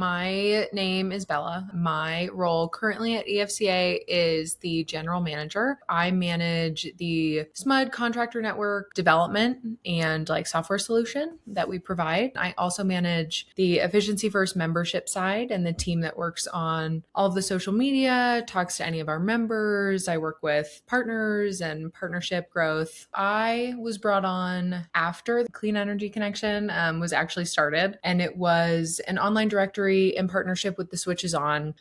My name is Bella. My role currently at EFCA is the general manager. I manage the SMUD contractor network development and software solution that we provide. I also manage the Efficiency First membership side and the team that works on all of the social media, talks to any of our members. I work with partners and partnership growth. I was brought on after the Clean Energy Connection was actually started, and it was an online directory in partnership with the Switches On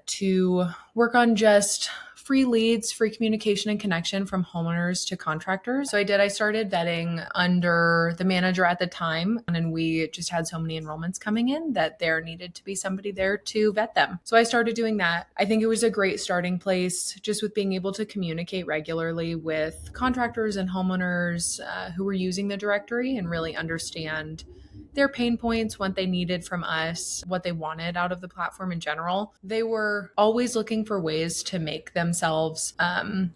to work on just free leads, free communication and connection from homeowners to contractors. So I started vetting under the manager at the time, and we just had so many enrollments coming in that there needed to be somebody there to vet them. So I started doing that. I think it was a great starting place just with being able to communicate regularly with contractors and homeowners who were using the directory and really understand their pain points, what they needed from us, what they wanted out of the platform in general. They were always looking for ways to make themselves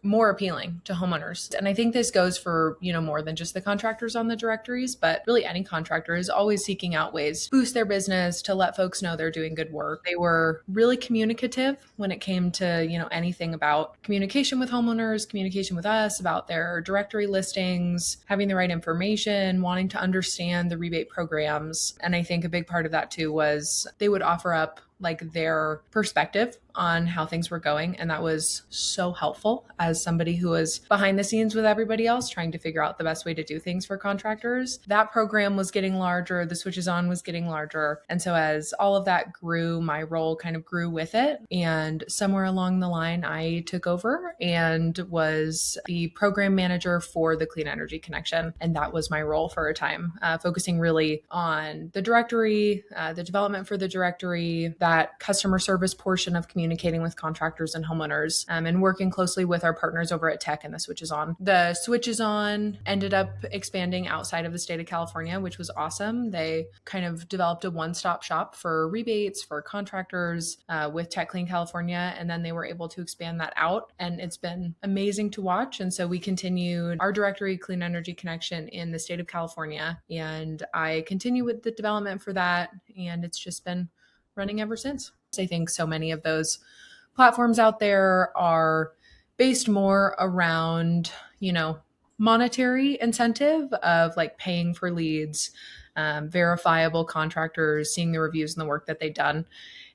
more appealing to homeowners. And I think this goes for, more than just the contractors on the directories, but really any contractor is always seeking out ways to boost their business, to let folks know they're doing good work. They were really communicative when it came to, anything about communication with homeowners, communication with us, about their directory listings, having the right information, wanting to understand the rebate programs. And I think a big part of that too was they would offer up their perspective on how things were going. And that was so helpful as somebody who was behind the scenes with everybody else trying to figure out the best way to do things for contractors. That program was getting larger. The Switches On was getting larger. And so as all of that grew, my role kind of grew with it. And somewhere along the line, I took over and was the program manager for the Clean Energy Connection. And that was my role for a time, focusing really on the directory, the development for the directory, that customer service portion of communicating with contractors and homeowners, and working closely with our partners over at Tech and the Switches On. The Switches On ended up expanding outside of the state of California, which was awesome. They kind of developed a one-stop shop for rebates for contractors with Tech Clean California, and then they were able to expand that out, and it's been amazing to watch. And so we continued our directory Clean Energy Connection in the state of California, and I continue with the development for that, and it's just been running ever since. I think so many of those platforms out there are based more around, monetary incentive of paying for leads, verifiable contractors, seeing the reviews and the work that they've done.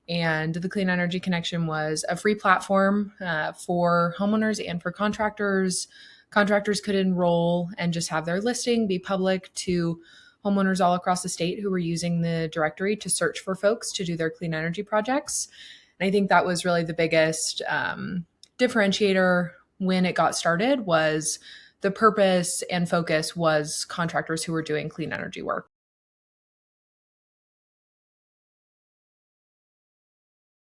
And the Clean Energy Connection was a free platform for homeowners and for contractors. Contractors could enroll and just have their listing be public to homeowners all across the state who were using the directory to search for folks to do their clean energy projects. And I think that was really the biggest differentiator when it got started. Was the purpose and focus was contractors who were doing clean energy work.